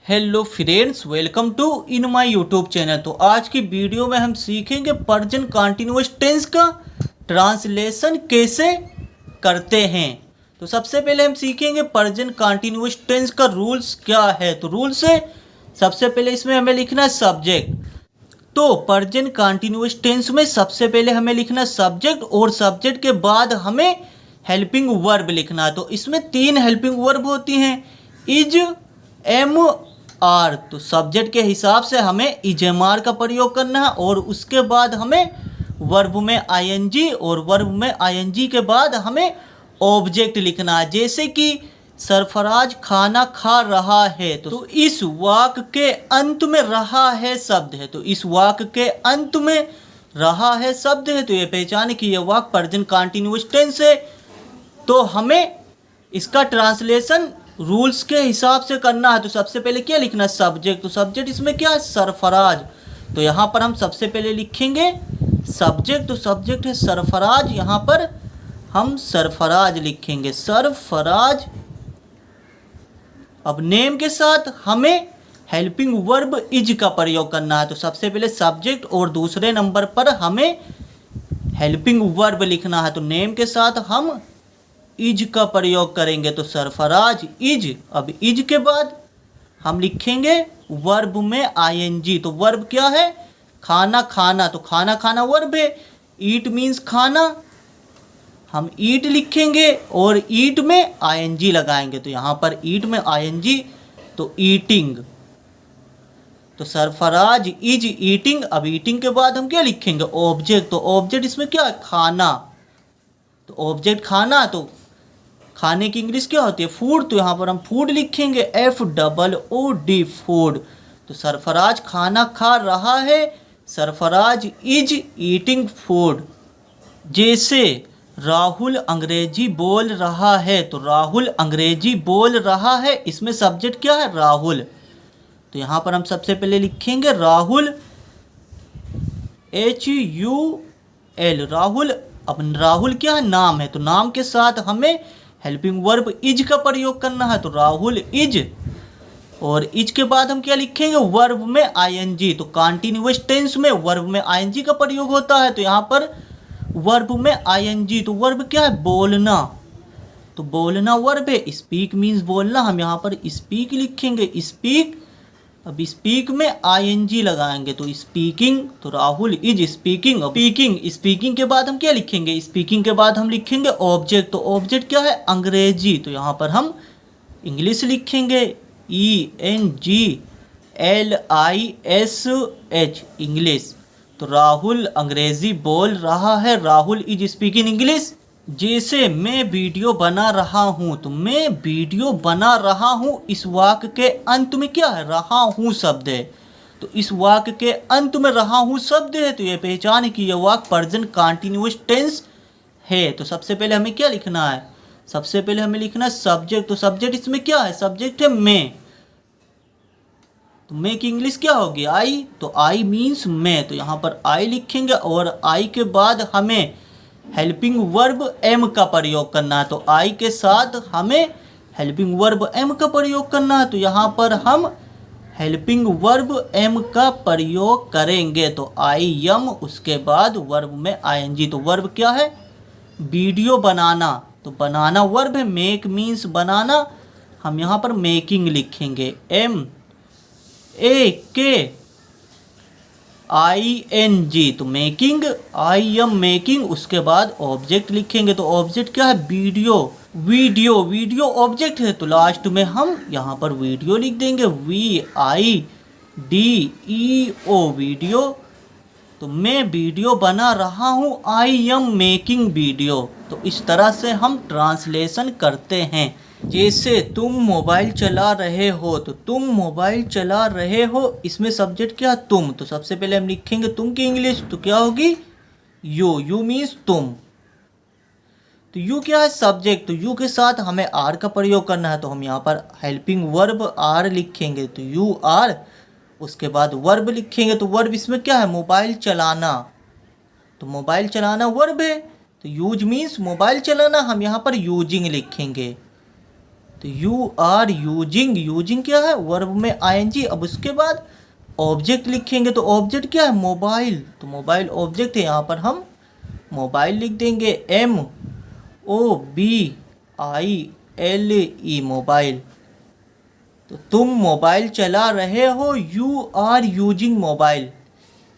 Hello friends, welcome to in my YouTube channel. तो आज की वीडियो में हम सीखेंगे प्रेजेंट कंटीन्यूअस टेंस का ट्रांसलेशन कैसे करते हैं। तो सबसे पहले हम सीखेंगे प्रेजेंट कंटीन्यूअस टेंस का रूल्स क्या है। तो रूल्स है, सबसे पहले इसमें हमें लिखना है सब्जेक्ट। तो प्रेजेंट कंटीन्यूअस टेंस में सबसे पहले हमें लिखना सब्जेक्ट और सब्जेक्ट के बाद हमें हेल्पिंग वर्ब लिखना है। तो इसमें 3 हेल्पिंग वर्ब होती हैं, इज, एम, आर। तो सब्जेक्ट के हिसाब से हमें इज एम आर का प्रयोग करना है और उसके बाद हमें वर्ब में आईएनजी और वर्ब में आईएनजी के बाद हमें ऑब्जेक्ट लिखना है। जैसे कि सरफराज खाना खा रहा है, तो इस वाक्य के अंत में रहा है शब्द है। तो इस वाक्य के अंत में रहा है शब्द है, तो ये पहचाने कि ये वाक्य प्रेजेंट कंटीन्यूअस टेंस है। तो हमें इसका ट्रांसलेशन रूल्स के हिसाब से करना है। तो सबसे पहले क्या लिखना है, सब्जेक्ट। तो सब्जेक्ट इसमें क्या है, सरफराज। तो यहाँ पर हम सबसे पहले लिखेंगे सब्जेक्ट। तो सब्जेक्ट है सरफराज, यहाँ पर हम सरफराज लिखेंगे, सरफराज। अब नेम के साथ हमें हेल्पिंग वर्ब इज का प्रयोग करना है। तो सबसे पहले सब्जेक्ट और दूसरे नंबर पर हमें हेल्पिंग वर्ब लिखना है। तो नेम के साथ हम इज का प्रयोग करेंगे, तो सरफराज इज। अब इज के बाद हम लिखेंगे वर्ब में आईएनजी। तो वर्ब क्या है, खाना खाना। तो खाना खाना वर्ब है, ईट मीन्स खाना, हम ईट लिखेंगे और ईट में आईएनजी लगाएंगे। तो यहाँ पर ईट में आईएनजी, तो ईटिंग। तो सरफराज इज ईटिंग। अब ईटिंग के बाद हम क्या लिखेंगे, ऑब्जेक्ट। तो ऑब्जेक्ट इसमें क्या है, खाना। तो ऑब्जेक्ट खाना, तो खाने की इंग्लिश क्या होती है, फूड। तो यहाँ पर हम फूड लिखेंगे, FOOD, फूड। तो सरफराज खाना खा रहा है, सरफराज इज ईटिंग फूड। जैसे राहुल अंग्रेजी बोल रहा है, तो राहुल अंग्रेजी बोल रहा है, इसमें सब्जेक्ट क्या है, राहुल। तो यहाँ पर हम सबसे पहले लिखेंगे राहुल, HUL, राहुल। अब राहुल क्या है, नाम है। तो नाम के साथ हमें हेल्पिंग वर्ब इज का प्रयोग करना है। तो राहुल इज, और इज के बाद हम क्या लिखेंगे, वर्ब में आईएनजी। तो कंटीन्यूअस टेंस में वर्ब में आईएनजी का प्रयोग होता है। तो यहाँ पर वर्ब में आईएनजी, तो वर्ब क्या है, बोलना। तो बोलना वर्ब है, स्पीक मीन्स बोलना, हम यहाँ पर स्पीक लिखेंगे, स्पीक। अब स्पीक में आईएनजी लगाएंगे, तो स्पीकिंग। तो Rahul is speaking. Speaking, speaking के बाद हम क्या लिखेंगे, स्पीकिंग के बाद हम लिखेंगे ऑब्जेक्ट। तो ऑब्जेक्ट क्या है, अंग्रेजी। तो यहाँ पर हम इंग्लिश लिखेंगे, ENGLISH, इंग्लिश। तो राहुल अंग्रेजी बोल रहा है, राहुल इज स्पीकिंग इंग्लिश। जैसे मैं वीडियो बना रहा हूँ, तो मैं वीडियो बना रहा हूँ, इस वाक्य के अंत में क्या है, रहा हूँ शब्द है। तो इस वाक्य के अंत में रहा हूँ शब्द है, तो ये पहचान कि यह वाक्य प्रेजेंट कंटीन्यूअस टेंस है। तो सबसे पहले हमें क्या लिखना है, सबसे पहले हमें लिखना है सब्जेक्ट। तो सब्जेक्ट इसमें क्या है, सब्जेक्ट है मैं। तो मैं की इंग्लिश क्या होगी, आई। तो आई मीन्स मैं। तो यहाँ पर आई लिखेंगे और आई के बाद हमें हेल्पिंग वर्ब एम का प्रयोग करना है। तो आई के साथ हमें हेल्पिंग वर्ब एम का प्रयोग करना है। तो यहाँ पर हम हेल्पिंग वर्ब एम का प्रयोग करेंगे, तो आई एम, उसके बाद वर्ब में आईएनजी। तो वर्ब क्या है, वीडियो बनाना। तो बनाना वर्ब है, मेक मीन्स बनाना, हम यहाँ पर मेकिंग लिखेंगे, MAKING। तो मेकिंग, आई एम मेकिंग, उसके बाद ऑब्जेक्ट लिखेंगे। तो ऑब्जेक्ट क्या है, वीडियो। वीडियो, वीडियो ऑब्जेक्ट है, तो लास्ट में हम यहाँ पर वीडियो लिख देंगे, VIDEO, वीडियो। तो मैं वीडियो बना रहा हूँ, आई एम मेकिंग वीडियो। तो इस तरह से हम ट्रांसलेशन करते हैं। जैसे तुम मोबाइल चला रहे हो, तो तुम मोबाइल चला रहे हो, इसमें सब्जेक्ट क्या, तुम। तो सबसे पहले हम लिखेंगे तुम की इंग्लिश, तो क्या होगी, यू मीन्स तुम। तो यू क्या है, सब्जेक्ट। तो यू के साथ हमें आर का प्रयोग करना है। तो हम यहाँ पर हेल्पिंग वर्ब आर लिखेंगे, तो यू आर, उसके बाद वर्ब लिखेंगे। तो वर्ब इसमें क्या है, मोबाइल चलाना। तो मोबाइल चलाना वर्ब है, तो यूज मीन्स मोबाइल चलाना, हम यहाँ पर यूजिंग लिखेंगे। तो यू आर यूजिंग, यूजिंग क्या है, वर्ब में आईएनजी। अब उसके बाद ऑब्जेक्ट लिखेंगे, तो ऑब्जेक्ट क्या है, मोबाइल, तो मोबाइल ऑब्जेक्ट है, यहाँ पर हम मोबाइल लिख देंगे, MOBILE, मोबाइल। तो तुम मोबाइल चला रहे हो, यू आर यूजिंग मोबाइल।